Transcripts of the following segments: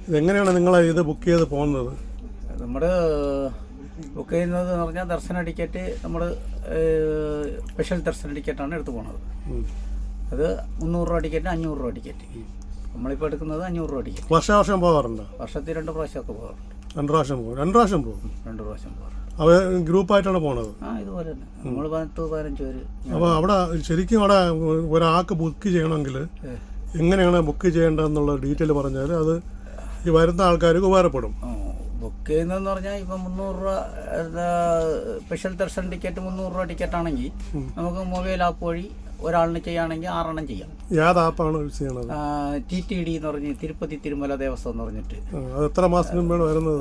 ഇതെങ്ങനെയാണ് നിങ്ങൾ ഇത് ബുക്ക് ചെയ്ത് പോകുന്നത്? നമ്മൾ ബുക്ക് ചെയ്യുന്നത് എന്ന് പറഞ്ഞാൽ ദർശന ടിക്കറ്റ് നമ്മൾ സ്പെഷ്യൽ ദർശന ടിക്കറ്റാണ് എടുത്തു പോകുന്നത്. അത് 300 രൂപ ടിക്കറ്റ്, 500 രൂപ ടിക്കറ്റ്. നമ്മളിപ്പോൾ എടുക്കുന്നത് 500 രൂപ ടിക്കറ്റ്. വർഷം പോകാറുണ്ടോ? വർഷത്തിൽ 2 പ്രാവശ്യമൊക്കെ പോകാറുണ്ട്. 2 പ്രാവശ്യം പോകും. 2 പ്രാവശ്യം പോകും. 2 പ്രാവശ്യം പോകാറുണ്ട്. അവർ ഗ്രൂപ്പായിട്ടാണ് പോണത്? ഇതുപോലെ തന്നെ നമ്മൾ 10-15 പേര്. അപ്പോൾ അവിടെ ശരിക്കും അവിടെ ഒരാൾക്ക് ബുക്ക് ചെയ്യണമെങ്കിൽ എങ്ങനെയാണ് ബുക്ക് ചെയ്യേണ്ടതെന്നുള്ള ഡീറ്റെയിൽ പറഞ്ഞാൽ അത് ഈ വരുന്ന ആൾക്കാർക്ക് ഉപകാരപ്പെടും. ബുക്ക് ചെയ്യുന്നതെന്ന് പറഞ്ഞാൽ ഇപ്പം 300 രൂപ സ്പെഷ്യൽ ദർശൻ ടിക്കറ്റ് 300 രൂപ ടിക്കറ്റ് ആണെങ്കിൽ നമുക്ക് മൊബൈൽ ആപ്പ് വഴി ഒരാളിന് ചെയ്യുകയാണെങ്കിൽ 6 എണ്ണം ചെയ്യാം. ഏത് ആപ്പാണ് യൂസ് ചെയ്യണത്? TTD എന്ന് പറഞ്ഞ് തിരുപ്പതി തിരുമല ദേവസ്വം എന്ന് പറഞ്ഞിട്ട്. അത് എത്ര മാസത്തിന് മുമ്പാണ് വരുന്നത്?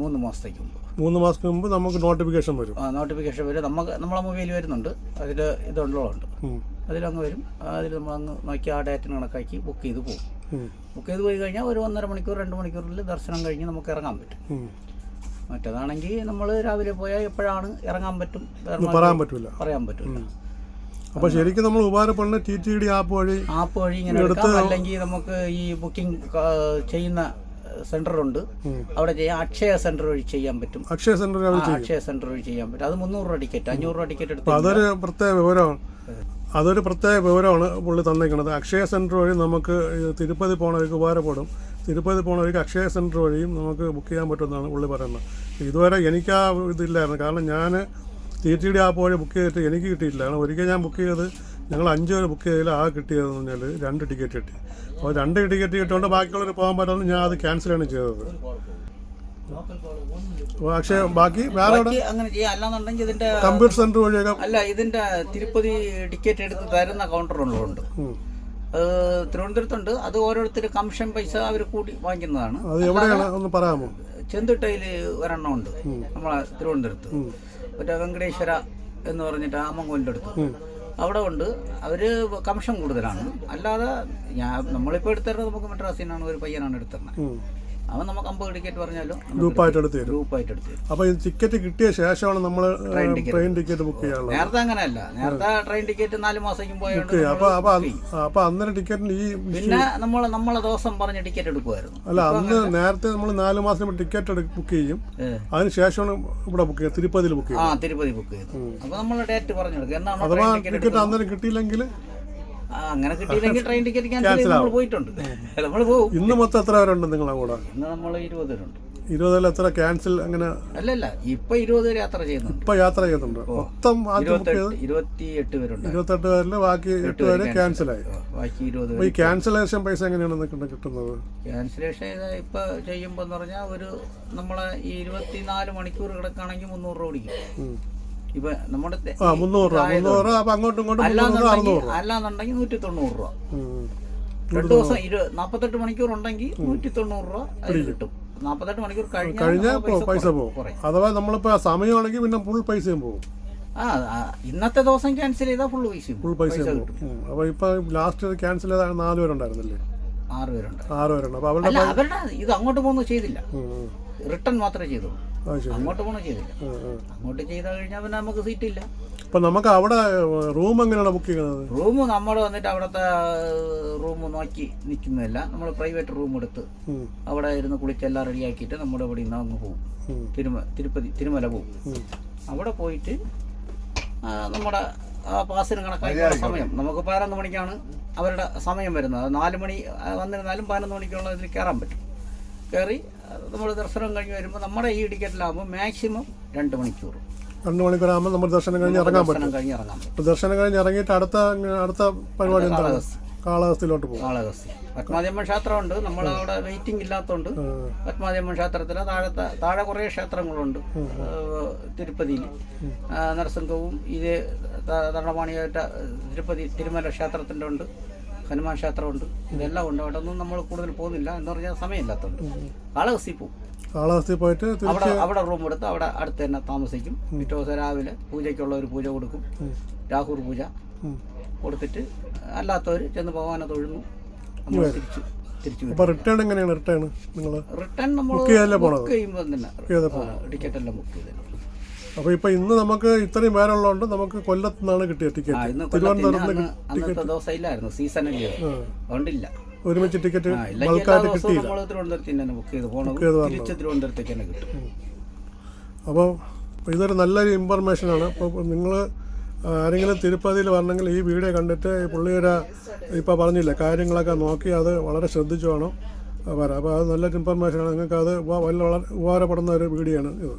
3 മാസത്തേക്ക് മുമ്പ്. 3 മാസത്തിന് മുമ്പ് നമുക്ക് നോട്ടിഫിക്കേഷൻ വരും. നോട്ടിഫിക്കേഷൻ വരും. നമ്മളെ മൊബൈൽ വരുന്നുണ്ട്, അതിൽ ഇതുള്ളതുണ്ട്, അതിലങ്ങ് വരും. അതിൽ നമ്മളങ്ങ് നോക്കി ആ ഡേറ്റിന് കണക്കാക്കി ബുക്ക് ചെയ്ത് പോകും. ബുക്ക് ചെയ്ത് പോയി കഴിഞ്ഞാൽ ഒരു 1.5 മണിക്കൂർ 2 മണിക്കൂറിൽ ദർശനം കഴിഞ്ഞ് നമുക്ക് ഇറങ്ങാൻ പറ്റും. മറ്റേതാണെങ്കിൽ നമ്മൾ രാവിലെ പോയാൽ എപ്പോഴാണ് ഇറങ്ങാൻ പറ്റും പറയാൻ പറ്റില്ല. അപ്പോൾ ശരിക്കും നമ്മൾ ഉപകാരപ്പെടുന്ന TTD ആപ്പ് വഴി ഇങ്ങനെ എടുക്കാം. അല്ലെങ്കിൽ നമുക്ക് ഈ ബുക്കിംഗ് ചെയ്യുന്ന സെന്ററുണ്ട്, അവിടെ ചെയ്യാം. അക്ഷയ സെന്റർ വഴി ചെയ്യാൻ പറ്റും. അക്ഷയ സെന്റർ വഴി ചെയ്യാൻ പറ്റും. അത് 300 രൂപ ടിക്കറ്റ്, 500 രൂപ ടിക്കറ്റ് എടുത്ത് അതൊരു പ്രത്യേക വിവരമാണ് പുള്ളി തന്നിരിക്കുന്നത്. അക്ഷയ സെൻറ്റർ വഴി നമുക്ക് തിരുപ്പതി പോകണവർക്ക് ഉപകാരപ്പെടും. തിരുപ്പതി പോകണവർക്ക് അക്ഷയ സെൻറ്റർ വഴിയും നമുക്ക് ബുക്ക് ചെയ്യാൻ പറ്റുമെന്നാണ് പുള്ളി പറയുന്നത്. ഇതുവരെ എനിക്ക് ആ ഇതില്ലായിരുന്നു. കാരണം ഞാൻ TTD ആപ്പ് വഴി ബുക്ക് ചെയ്തിട്ട് എനിക്ക് കിട്ടിയില്ല. കാരണം ഒരിക്കൽ ഞാൻ ബുക്ക് ചെയ്ത് ഞങ്ങൾ 5 പേര് ബുക്ക് ചെയ്തതിൽ ആ കിട്ടിയതെന്ന് പറഞ്ഞാൽ 2 ടിക്കറ്റ് കിട്ടി. അപ്പോൾ 2 ടിക്കറ്റ് കിട്ടുകൊണ്ട് ബാക്കിയുള്ളവർ പോകാൻ പറ്റാതെ ഞാൻ അത് ക്യാൻസലാണ് ചെയ്തത്. പക്ഷേ ബാക്കി വേറെ അങ്ങനെ ചെയ്യാം. അല്ലാന്നുണ്ടെങ്കിൽ ഇതിന്റെ കമ്പ്യൂട്ടർ സെന്റർ വഴിയൊക്കെ അല്ല, ഇതിന്റെ തിരുപ്പതി ടിക്കറ്റ് എടുത്ത് തരുന്ന കൗണ്ടറുകളുണ്ട്. തിരുവനന്തപുരത്തുണ്ട്. അത് ഓരോരുത്തർ കമ്മീഷൻ പൈസ അവർ കൂട്ടി വാങ്ങിക്കുന്നതാണ്. അത് എവിടെയാണ് ഒന്ന് പറയാമോ? ചെന്തിട്ടയിൽ ഒരെണ്ണം ഉണ്ട് നമ്മളെ തിരുവനന്തപുരത്ത്. മറ്റേ വെങ്കടേശ്വര എന്ന് പറഞ്ഞിട്ട് ആമങ്കോലിൻ്റെ അടുത്ത് അവിടെ ഉണ്ട്. അവർ കമ്മീഷൻ കൂടുതലാണ്. അല്ലാതെ നമ്മളിപ്പോൾ എടുത്തരുന്നത് നമുക്ക് മദ്രാസിൽ നിന്നാണ്, ഒരു പയ്യനാണ് എടുത്തരുന്നത്. അവൻ നമുക്ക് 50 ടിക്കറ്റ് പറഞ്ഞാലും ഗ്രൂപ്പായിട്ട് എടുത്ത് തരും. അപ്പോൾ ഈ ടിക്കറ്റ് കിട്ടിയ ശേഷമാണ് നമ്മൾ ട്രെയിൻ ടിക്കറ്റ് ബുക്ക് ചെയ്യാറുള്ളത്. നേരത്തെ അങ്ങനെയല്ല. നേരത്തെ ട്രെയിൻ ടിക്കറ്റ് 4 മാസം പോയോണ്ട് അപ്പോൾ അന്നേരം ടിക്കറ്റിന് ഈ പിന്നെ നമ്മളെ ദിവസം പറഞ്ഞ് ടിക്കറ്റ് എടുക്കുമായിരുന്നു. അല്ല, അന്ന് നേരത്തെ നമ്മൾ 4 മാസം ടിക്കറ്റ് ബുക്ക് ചെയ്യും. അതിന് ശേഷമാണ് ഇവിടെ ബുക്ക് ചെയ്യുക, തിരുപ്പതിയിൽ ബുക്ക് ചെയ്യും. തിരുപ്പതി ബുക്ക് ചെയ്യും. അപ്പോൾ നമ്മൾ ഡേറ്റ് പറഞ്ഞെടുക്കും. എന്നാണ് അഥവാ ടിക്കറ്റ് അന്നേരം കിട്ടിയില്ലെങ്കിൽ അങ്ങനെ കിട്ടിയില്ലെങ്കിൽ ട്രെയിൻ ടിക്കറ്റ് ക്യാൻസൽ ചെയ്ത് നമ്മൾ പോയിട്ടുണ്ട്. നമ്മൾ പോകും. ഇന്ന് മൊത്തം എത്ര പേരുണ്ട് നിങ്ങളെ കൂടെ? ഇന്ന് നമ്മൾ 20 പേരുണ്ട്. 20 എത്ര ക്യാൻസൽ? അങ്ങനെ അല്ലല്ല, ഇപ്പൊ 20 പേര് യാത്ര ചെയ്യുന്നുണ്ട്. മൊത്തം 28 പേരുണ്ട്. 28 പേരിൽ ബാക്കി 8 പേര് ക്യാൻസലായി. ബാക്കി 20. ഈ ക്യാൻസലേഷൻ പൈസ എങ്ങനെയാണ് കിട്ടുന്നത്? ക്യാൻസലേഷൻ ഇപ്പൊ ചെയ്യുമ്പോ എന്ന് പറഞ്ഞാൽ ഒരു നമ്മളെ ഈ 24 മണിക്കൂർ കിടക്കുകയാണെങ്കിൽ 300 രൂപ പിടിക്കും. ഇപ്പൊ നമ്മുടെ 300 അല്ലാന്നുണ്ടെങ്കിൽ 190 രൂപ. 2 ദിവസം 48 മണിക്കൂർ ഉണ്ടെങ്കിൽ 190 രൂപ കിട്ടും. 48 മണിക്കൂർ കഴിഞ്ഞാൽ പൈസ പോകും. അഥവാ നമ്മളിപ്പോ സമയമാണെങ്കിൽ പിന്നെ ഫുൾ പൈസയും പോകും. ഇന്നത്തെ ദിവസം ക്യാൻസൽ ചെയ്താൽ ഫുൾ പൈസ കിട്ടും. അപ്പൊ ഇപ്പൊ ലാസ്റ്റ് ക്യാൻസൽ ചെയ്ത 4 പേരുണ്ടായിരുന്നല്ലേ? 6 പേരുണ്ട്. അപ്പൊ അവരുടെ ഇത് അങ്ങോട്ട് പോകുന്നു ചെയ്തില്ല, റിട്ടേൺ മാത്രമേ ചെയ്തുള്ളൂ. അങ്ങോട്ട് പോകണം ചെയ്തില്ല. അങ്ങോട്ട് ചെയ്താൽ കഴിഞ്ഞാൽ പിന്നെ നമുക്ക് സീറ്റ് ഇല്ല. അപ്പൊ നമുക്ക് അവിടെ റൂം എങ്ങനെയാണ് ബുക്ക് ചെയ്യുന്നത്? റൂം നമ്മൾ വന്നിട്ട് അവിടുത്തെ റൂം നോക്കി നിൽക്കുന്നതല്ല, നമ്മൾ പ്രൈവറ്റ് റൂം എടുത്ത് അവിടെ ഇരുന്ന് കുളിച്ചെല്ലാം റെഡിയാക്കിയിട്ട് നമ്മുടെ ഇവിടെ നിന്ന് അങ്ങ് പോകും. തിരുമല പോകും. അവിടെ പോയിട്ട് നമ്മുടെ പാസിന് കണക്കാക്കിയ സമയം നമുക്ക് 11 മണിക്കാണ് അവരുടെ സമയം വരുന്നത്. 4 മണി വന്നിരുന്നാലും 11 മണിക്കുള്ള ഇതിൽ കയറാൻ പറ്റും. കയറി നമ്മൾ ദർശനം കഴിഞ്ഞ് വരുമ്പോൾ നമ്മുടെ ഈ ടിക്കറ്റിലാകുമ്പോൾ മാക്സിമം 2 മണിക്കൂർ. 2 മണിക്കൂറാകുമ്പോൾ നമ്മൾ ദർശനം കഴിഞ്ഞ് ഇറങ്ങാൻ പറ്റും. ദർശനം കഴിഞ്ഞ് ഇറങ്ങിയിട്ട് അടുത്ത പരിപാടി എന്താണ്? കാളഹസ്തിയിലോട്ട് പോകും. കാളഹസ്തി പത്മാവതിയമ്മൻ ക്ഷേത്രമുണ്ട്. നമ്മളവിടെ വെയിറ്റിംഗ് ഇല്ലാത്തതുകൊണ്ട് പത്മാവതിയമ്മൻ ക്ഷേത്രത്തിൽ താഴെ കുറേ ക്ഷേത്രങ്ങളുണ്ട്. തിരുപ്പതിയിൽ നരസിംഹവും ഇതേ തണ്ടമാണിയായിട്ട് തിരുമല ക്ഷേത്രത്തിൻ്റെ ഉണ്ട്, ഹനുമാൻ ക്ഷേത്രമുണ്ട്. ഇതെല്ലാം ഉണ്ട്. അവിടെ ഒന്നും നമ്മൾ കൂടുതൽ പോകുന്നില്ല എന്ന് പറഞ്ഞാൽ സമയമില്ലാത്തതുകൊണ്ട് കാളഹസ്തി പോകും. കാളഹസ്തി പോയിട്ട് അവിടെ റൂം എടുത്ത് അവിടെ അടുത്ത് തന്നെ താമസിക്കും. പിറ്റേ ദിവസം രാവിലെ പൂജയ്ക്കുള്ള ഒരു പൂജ കൊടുക്കും, രാഹുർ പൂജ കൊടുത്തിട്ട് അല്ലാത്തവർ ചെന്ന് ഭഗവാനെ തൊഴുന്നു. റിട്ടേൺ എങ്ങനെയാണ്? റിട്ടേൺ നമ്മൾ ബുക്ക് ചെയ്യുമ്പോൾ തന്നെ ടിക്കറ്റ് എല്ലാം ബുക്ക് ചെയ്ത്. അപ്പോൾ ഇപ്പോൾ ഇന്ന് നമുക്ക് ഇത്രയും പേരുള്ളതുകൊണ്ട് നമുക്ക് കൊല്ലത്ത് നിന്നാണ് കിട്ടിയ ടിക്കറ്റ്. തിരുവനന്തപുരത്ത് അന്നത്തെ ദിവസം ഇല്ലായിരുന്നു, സീസണിൽ അതുകൊണ്ടില്ല. ഒരുമിച്ച് ടിക്കറ്റ് ഇല്ലെങ്കിൽ എല്ലാ ബൾക്കായിട്ട് ദിവസവും കിട്ടിയില്ല. നമ്മൾ തിരുവനന്തപുരത്ത് തന്നെ ബുക്ക് ചെയ്ത് പോകണം, തിരിച്ച് തിരുവനന്തപുരത്തേക്ക് തന്നെ കിട്ടും. അപ്പോൾ ഇതൊരു നല്ലൊരു ഇൻഫർമേഷനാണ്. അപ്പോൾ നിങ്ങൾ ആരെങ്കിലും തിരുപ്പതിയിൽ വരണമെങ്കിൽ ഈ വീഡിയോ കണ്ടിട്ട് ഈ പുള്ളിയുടെ ഇപ്പോൾ പറഞ്ഞില്ല കാര്യങ്ങളൊക്കെ നോക്കി അത് വളരെ ശ്രദ്ധിച്ചു വേണം വരാം. അപ്പോൾ അത് നല്ലൊരു ഇൻഫർമേഷനാണ്. നിങ്ങൾക്ക് അത് വളരെ ഉപകാരപ്പെടുന്ന ഒരു വീഡിയോ ആണ് ഇത്.